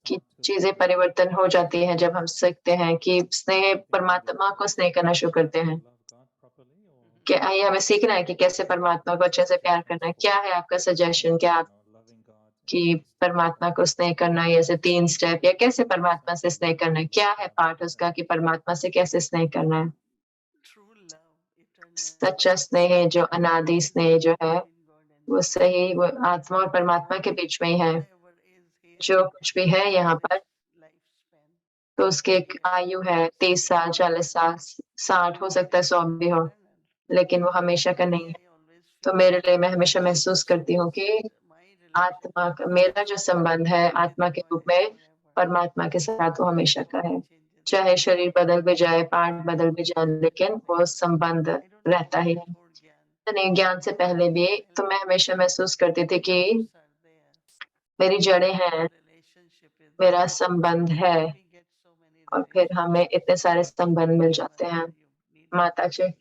चीजें परिवर्तन हो जाती हैं जब हम सीखते हैं कि स्नेह, परमात्मा को स्नेह करना शुरू करते हैं। क्या ये हमें सीखना है कि कैसे परमात्मा को अच्छे से प्यार करना है? क्या है आपका सजेशन, क्या आप कि परमात्मा को स्नेह करना, ये ऐसे 3 स्टेप, या कैसे परमात्मा से स्नेह करना है? क्या है पार्ट उसका कि परमात्मा से कैसे स्नेह करना है? सच्चा स्नेह, जो अनादि स्नेह जो है, वो सही, वो आत्मा और परमात्मा के बीच में ही है। जो कुछ भी है यहाँ पर, तो उसकी एक आयु है 30 साल, 40 साल, 60, हो सकता है 100 भी हो, लेकिन वो हमेशा का नहीं है। तो मेरे लिए, मैं हमेशा महसूस करती हूँ कि आत्मा का मेरा जो संबंध है आत्मा के रूप में परमात्मा के साथ, वो हमेशा का है। चाहे शरीर बदल भी जाए, पार्ट बदल भी जाए, लेकिन वो संबंध रहता ही है। तो नहीं, ज्ञान से पहले भी तो मैं हमेशा महसूस करती थी कि मेरी जड़ें हैं, मेरा संबंध है, और फिर हमें इतने सारे संबंध मिल जाते हैं। माता जी,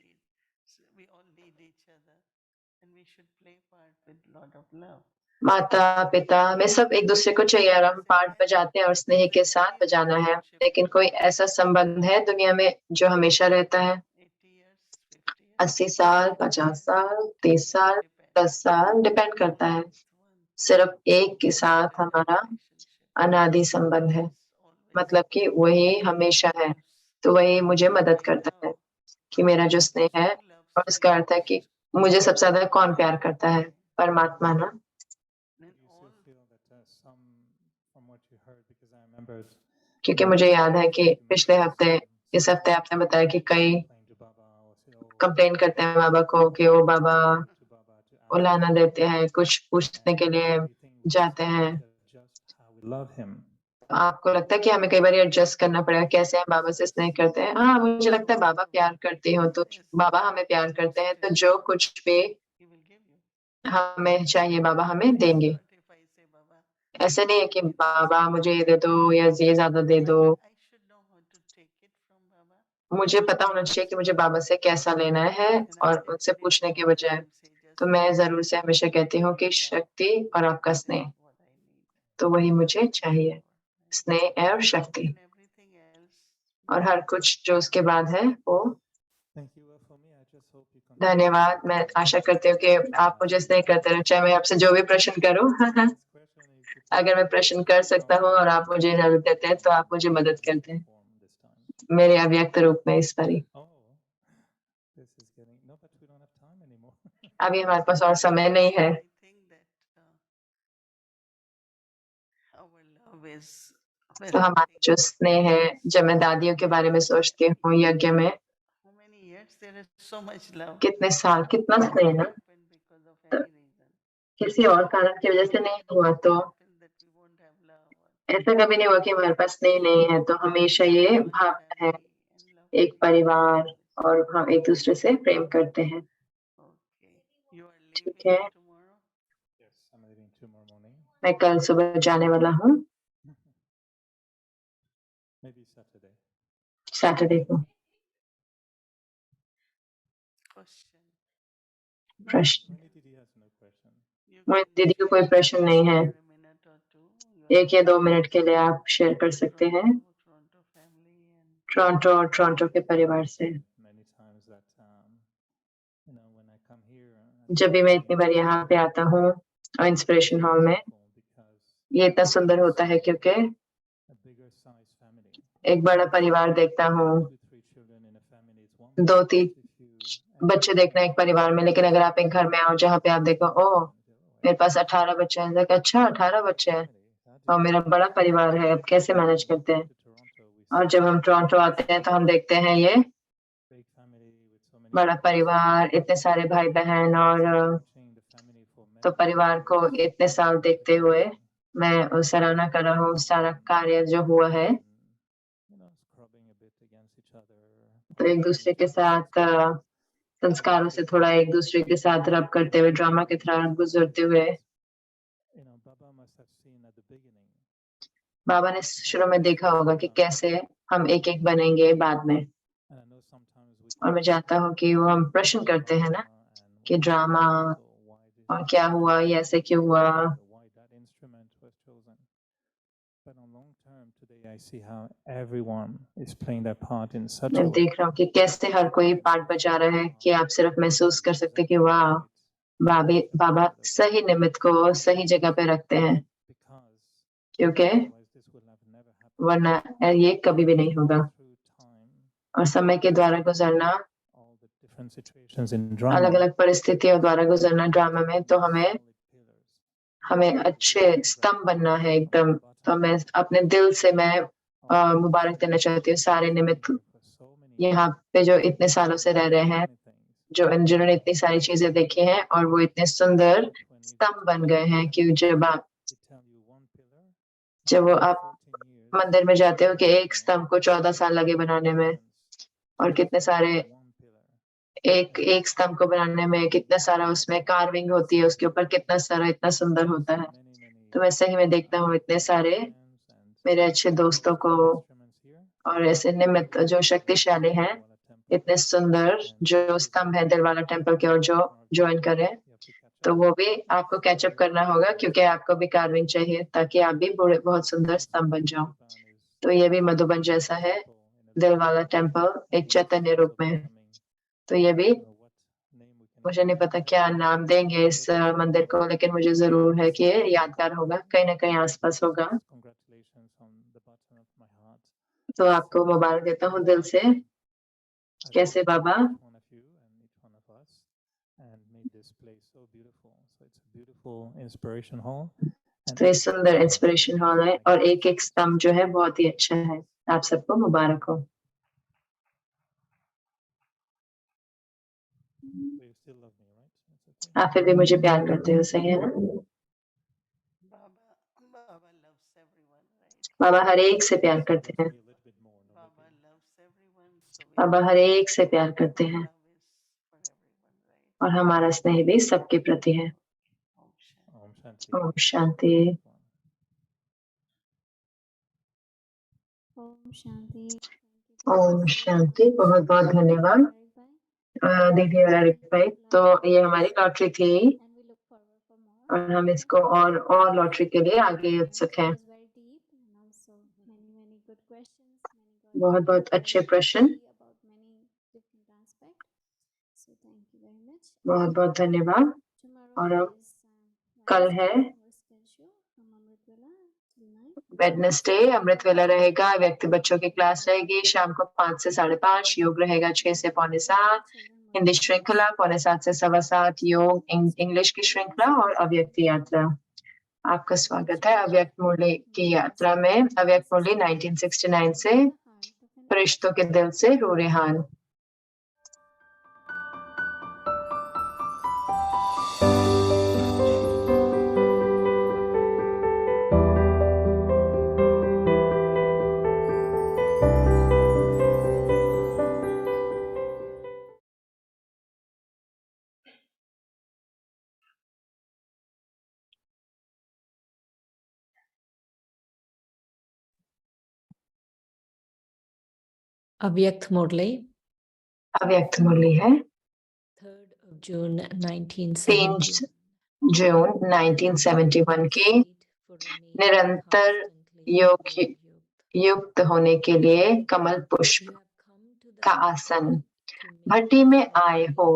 माता पिता में सब एक दूसरे को चाहिए, और हम पार्ट बजाते हैं और स्नेह के साथ बजाना है, लेकिन कोई ऐसा संबंध है दुनिया में जो हमेशा रहता है? 80 साल, 50 साल, 30 साल, 10 साल, डिपेंड करता है। सिर्फ एक के साथ हमारा अनादि संबंध है, मतलब कि वही हमेशा है, तो वही मुझे मदद करता है कि मेरा जो स्नेह है, और इसका अर्थ है कि मुझे सबसे ज्यादा कौन प्यार करता है? परमात्मा ना। क्योंकि मुझे याद है कि पिछले हफ्ते, इस हफ्ते आपने बताया कि कई कंप्लेन करते हैं बाबा को कि वो बाबा उलाना देते हैं, कुछ पूछने के लिए जाते हैं। आपको लगता है कि हमें कई बार एडजस्ट करना पड़ेगा कैसे हम बाबा से स्नेह करते हैं? हाँ, मुझे लगता है बाबा प्यार करते हो, तो बाबा हमें प्यार करते हैं, तो जो कुछ भी हमें चाहिए बाबा हमें देंगे। ऐसे नहीं है कि बाबा मुझे ये दे दो या ये ज्यादा दे दो। मुझे पता होना चाहिए कि मुझे बाबा से कैसा लेना है, और उनसे पूछने के बजाय। तो मैं जरूर से हमेशा कहती हूँ कि शक्ति और आपका स्नेह, तो वही मुझे चाहिए, स्नेह और शक्ति। और हर कुछ जो उसके बाद है वो Thank you. For me, I just hope you continue. धन्यवाद। मैं आशा करती हूँ कि आप मुझे स्नेह करते रहे, चाहे मैं आपसे जो भी प्रश्न करूँ। अगर मैं प्रश्न कर सकता हूँ और आप मुझे इजाजत देते हैं तो आप मुझे मदद करते हैं मेरे अव्यक्त रूप में इस बारी। Oh, this is getting no, but we don't have time anymore. अभी हमारे पास और समय नहीं है। I think that our love is तो very हमारा जो स्नेह है, जब मैं दादियों के बारे में सोचती हूँ यज्ञ में, how many years there is so much love कितने साल, कितना स्नेह ना, happened because of any reason. किसी और कारण की वजह से नहीं हुआ तो Happened that we won't have love. ऐसा कभी नहीं हुआ कि हमारे पास स्नेह नहीं है। तो हमेशा ये भावना है, एक परिवार, और हम एक दूसरे से प्रेम करते हैं। Okay. You are ठीक leaving है, tomorrow? Yes, I'm leaving tomorrow morning. मैं कल सुबह जाने वाला हूँ, Maybe Saturday. सैटरडे को। Question. प्रश्न, Many Didi has no question. You मेरी can दीदी को कोई प्रश्न नहीं है। share a minute or two. You 1 या 2 मिनट के लिए आप शेयर कर सकते हैं Toronto family and टोरंटो और टोरंटो के परिवार से। Many times that when I come here, जब भी मैं इतनी बार यहाँ पे आता हूँ और इंस्पिरेशन हॉल में, because ये इतना सुंदर होता है क्योंकि a bigger size family, एक बड़ा परिवार देखता हूँ। 2-3 children in a family is one. 2-3 If you बच्चे देखना एक परिवार में, लेकिन अगर आप एक घर में आओ जहाँ पे आप देखो, ओ मेरे पास 18 बच्चे हैं, तो अच्छा 18 बच्चे हैं और मेरा बड़ा परिवार है, अब कैसे मैनेज करते हैं। और जब हम टोरंटो आते हैं तो हम देखते हैं ये big family with so many बड़ा परिवार, इतने सारे भाई बहन, और watching the family for तो many परिवार को इतने साल देखते हुए मैं सराहना कर रहा हूँ सारा कार्य जो हुआ है। scrubbing a bit against each other. तो एक दूसरे के साथ संस्कारों से थोड़ा एक दूसरे के साथ रब करते हुए, ड्रामा की तरह गुजरते हुए। Baba must have seen at the beginning. बाबा ने शुरू में देखा होगा कि कैसे हम एक एक बनेंगे बाद में। And I know sometimes we और मैं जानता हूँ कि वो हम प्रश्न करते हैं ना कि ड्रामा और क्या हुआ, ये ऐसे क्यों हुआ। why that instrument was chosen. But on long term today I see how everyone is playing their part in such a मैं way. देख रहा हूँ कि कैसे हर कोई पार्ट बजा रहा है कि आप सिर्फ महसूस कर सकते कि वाह, बाबा सही निमित्त को सही जगह पे रखते हैं, क्योंकि वरना ये कभी भी नहीं होगा। और समय के द्वारा गुजरना, अलग अलग परिस्थितियों द्वारा गुजरना ड्रामा में, तो हमें अच्छे स्तंभ बनना है एकदम। तो मैं अपने दिल से मैं मुबारक देना चाहती हूँ सारे निमित्त यहाँ पे जो इतने सालों से रह रहे हैं, जिन्होंने इतनी सारी चीजें देखी हैं और वो इतने सुंदर स्तंभ बन गए हैं कि जब वो आप मंदिर में जाते हो कि एक स्तंभ को 14 साल लगे बनाने में, और कितने सारे एक एक स्तंभ को बनाने में कितना सारा उसमें कार्विंग होती है, उसके ऊपर कितना सारा इतना सुंदर होता है। तो वैसे ही मैं देखता हूँ इतने सारे मेरे अच्छे दोस्तों को और ऐसे निमित्त जो शक्तिशाली हैं, इतने सुंदर जो स्तंभ है दिलवाला टेम्पल के, और जो ज्वाइन करें तो वो भी आपको कैचअप करना होगा, क्योंकि आपको भी कार्विंग चाहिए ताकि आप भी बहुत सुंदर स्तंभ बन जाओ। तो ये भी मधुबन जैसा है, दिलवाला टेम्पल एक चैतन्य रूप में। तो ये भी, मुझे नहीं पता क्या नाम देंगे इस मंदिर को, लेकिन मुझे जरूर है कि ये यादगार होगा, कहीं ना कहीं आसपास होगा। तो आपको मुबारक देता हूँ दिल से, कैसे बाबा तो ये सुंदर इंस्पिरेशन हॉल है, और एक एक स्तंभ जो है बहुत ही अच्छा है। आप सबको मुबारक हो। आप फिर भी मुझे प्यार करते हो, सही है ना? Baba loves everyone, right? बाबा हर एक से प्यार करते हैं, Baba loves everyone, so we बाबा हर एक से प्यार करते हैं, love is for everyone, right? और हमारा स्नेह भी सबके प्रति है। Om Shanti. ओम शांति। ओम शांति। ओम शांति। बहुत बहुत धन्यवाद दीदी रारिक भाई। तो ये हमारी लॉटरी थी और हम इसको और लॉटरी के लिए आगे उत्सुक हैं। बहुत बहुत अच्छे प्रश्न, about many different aspects. So thank you very much. बहुत बहुत धन्यवाद। Tomorrow और अब is कल है our schedule from Amritwala till 9. Wednesday, अमृत वेला रहेगा, व्यक्ति बच्चों की क्लास रहेगी शाम को 5 से 5:30, योग रहेगा 6 से पौने 7, हिंदी श्रृंखला 6:45 से 7:15, योग इंग्लिश की श्रृंखला और अव्यक्ति यात्रा। आपका स्वागत है अव्यक्त मुरली की यात्रा में। अव्यक्त मुरली 1969 से फरिश्तों के दिल से रो रेहान। अव्यक्त मुरली अव्यक्त मुरली है 3 जून 3 1970 जून 1971 की निरंतर योग युक्त होने के लिए कमल पुष्प का आसन। भट्टी में आए हो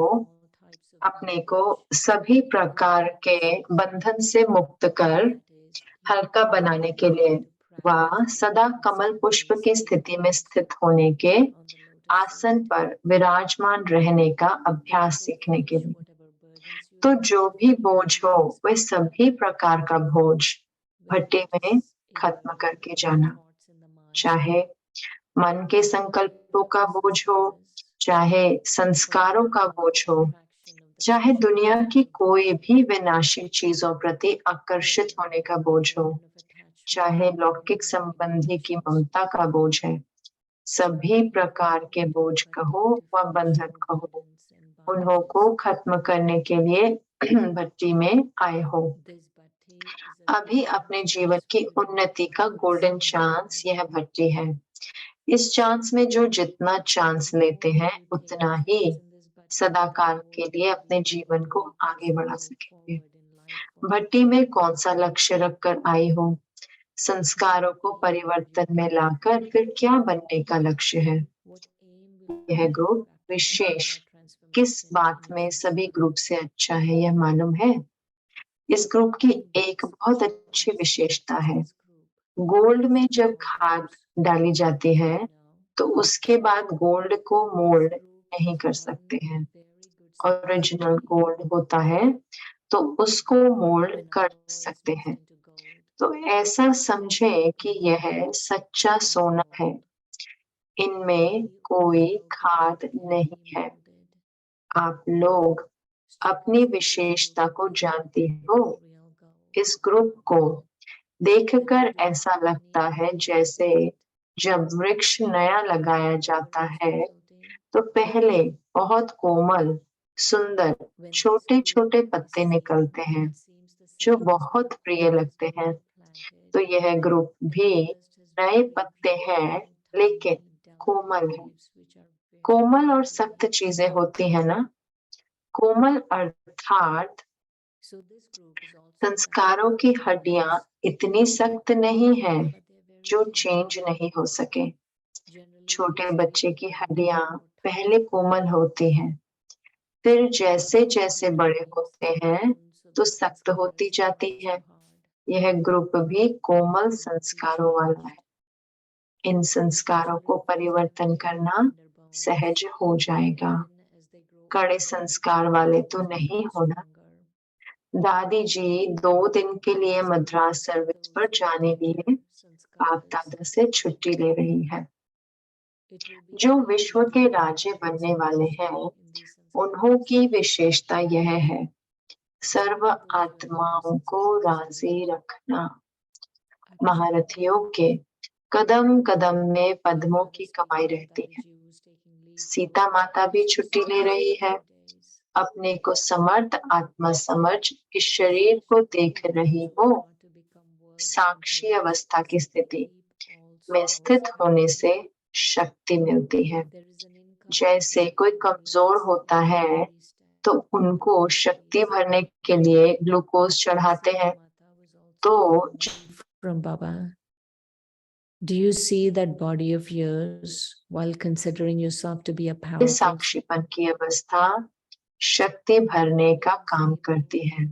अपने को सभी प्रकार के बंधन से मुक्त कर हल्का बनाने के लिए व सदा कमल पुष्प की स्थिति में स्थित होने के आसन पर विराजमान रहने का अभ्यास सीखने के लिए। तो जो भी बोझ हो वह सभी प्रकार का बोझ भट्टी में खत्म करके जाना, चाहे मन के संकल्पों का बोझ हो, चाहे संस्कारों का बोझ हो, चाहे दुनिया की कोई भी विनाशी चीजों प्रति आकर्षित होने का बोझ हो, चाहे लौकिक संबंधी की ममता का बोझ है, सभी प्रकार के बोझ कहो व बंधन कहो, उन्हों को खत्म करने के लिए भट्टी में आए हो। अभी अपने जीवन की उन्नति का गोल्डन चांस यह भट्टी है। इस चांस में जो जितना चांस लेते हैं उतना ही सदाकाल के लिए अपने जीवन को आगे बढ़ा सकेंगे। भट्टी में कौन सा लक्ष्य रखकर आई हो? संस्कारों को परिवर्तन में लाकर फिर क्या बनने का लक्ष्य है? यह ग्रुप विशेष किस बात में सभी ग्रुप से अच्छा है यह मालूम है? इस ग्रुप की एक बहुत अच्छी विशेषता है, गोल्ड में जब खाद डाली जाती है तो उसके बाद गोल्ड को मोल्ड नहीं कर सकते हैं। ओरिजिनल गोल्ड होता है तो उसको मोल्ड कर सकते हैं। तो ऐसा समझे कि यह सच्चा सोना है, इनमें कोई खाद नहीं है। आप लोग अपनी विशेषता को जानती हो। इस ग्रुप को देखकर ऐसा लगता है जैसे जब वृक्ष नया लगाया जाता है तो पहले बहुत कोमल सुंदर छोटे छोटे पत्ते निकलते हैं जो बहुत प्रिय लगते हैं। तो यह ग्रुप भी नए पत्ते हैं लेकिन कोमल है। कोमल और सख्त चीजें होती है ना, कोमल अर्थात संस्कारों की हड्डियां इतनी सख्त नहीं है जो चेंज नहीं हो सके। छोटे बच्चे की हड्डियां पहले कोमल होती हैं, फिर जैसे जैसे बड़े होते हैं तो सख्त होती जाती है। यह ग्रुप भी कोमल संस्कारों वाला है। इन संस्कारों को परिवर्तन करना सहज हो जाएगा। कड़े संस्कार वाले तो नहीं होना। दादी जी 2 दिन के लिए मद्रास सर्विस पर जाने लिए बाप दादा से छुट्टी ले रही है। जो विश्व के राजे बनने वाले हैं उन्हों की विशेषता यह है, सर्व आत्माओं को राजी रखना। महारथियों के कदम कदम में पद्मों की कमाई रहती है। सीता माता भी छुट्टी ले रही है। अपने को समर्थ आत्मा समझ इस शरीर को देख रही हो। साक्षी अवस्था की स्थिति में स्थित होने से शक्ति मिलती है। जैसे कोई कमजोर होता है तो उनको शक्ति भरने के लिए ग्लूकोज चढ़ाते हैं। तो from Baba. Do you see that body of yours while considering yourself to be a इस powerful साक्षीपन की अवस्था शक्ति भरने का काम करती है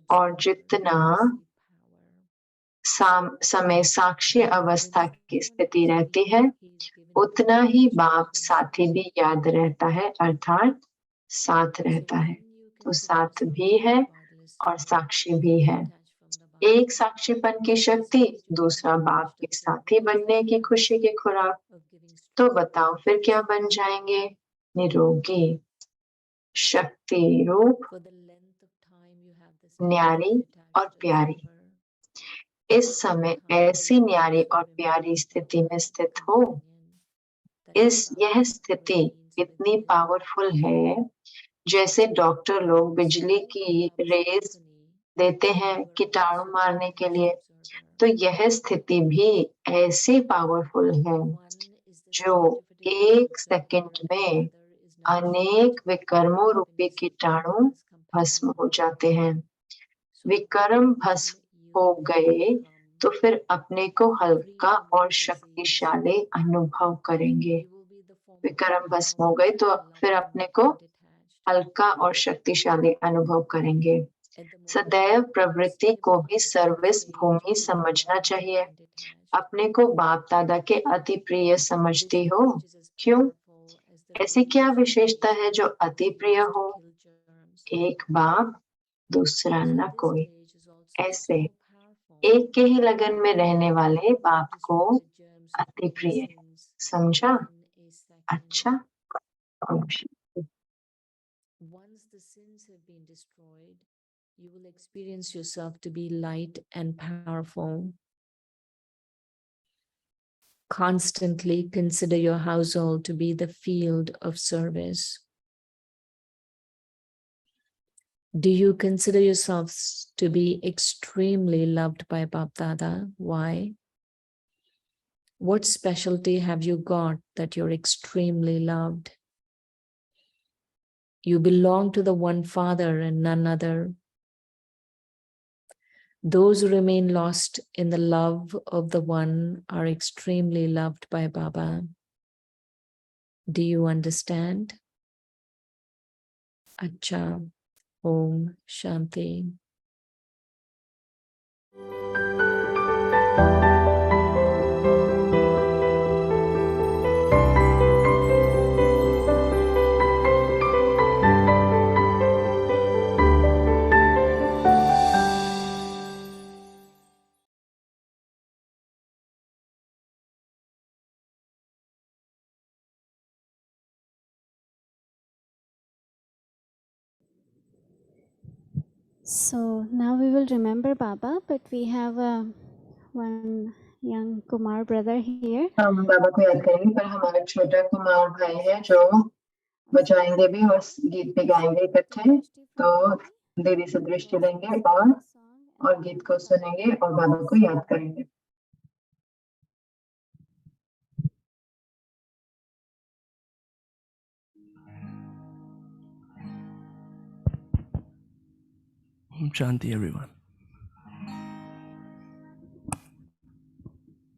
और जितना समय साक्षी अवस्था की स्थिति रहती है उतना ही बाप साथी भी याद रहता है, अर्थात साथ रहता है। तो साथ भी है और साक्षी भी है। एक साक्षीपन की शक्ति, दूसरा बाप के साथी बनने की खुशी की खुराक। तो बताओ फिर क्या बन जाएंगे? निरोगी, शक्ति रूप, न्यारी और प्यारी। इस समय ऐसी न्यारी और प्यारी स्थिति में स्थित हो। यह स्थिति इतनी पावरफुल है जैसे डॉक्टर लोग बिजली की रेज देते हैं कीटाणु मारने के लिए, तो यह स्थिति भी ऐसी पावरफुल है जो 1 सेकंड में अनेक विकर्मों रूपी कीटाणु भस्म हो जाते हैं। विकर्म भस्म हो गए तो फिर अपने को हल्का और शक्तिशाली अनुभव करेंगे। विकर्म भस्म हो गए तो फिर अपने को हल्का और शक्तिशाली अनुभव करेंगे। सदैव प्रवृत्ति को भी सर्विस भूमि समझना चाहिए। अपने को बाप दादा के अति प्रिय समझती हो। क्यों? ऐसी क्या विशेषता है जो अति प्रिय हो? एक बाप, दूसरा न कोई। ऐसे एक के ही लगन में रहने वाले बाप को अति प्रिय। समझा? अच्छा। Once the sins have been destroyed, you will experience yourself to be light and powerful. Constantly consider your household to be the field of service. Do you consider yourselves to be extremely loved by Bap Dada? Why? What specialty have you got that you're extremely loved? You belong to the one Father and none other. Those who remain lost in the love of the One are extremely loved by Baba. Do you understand? Acha. Om Shanti. So now we will remember Baba, but we have one young Kumar brother here. हम बाबा को याद करेंगे, पर हमारा छोटा कुमार भाई है जो बजाएंगे भी और गीत भी गाएंगे इकट्ठे। तो दीदी से दृष्टि लेंगे और गीत को सुनेंगे और बाबा को याद करेंगे। Om Shanti, everyone.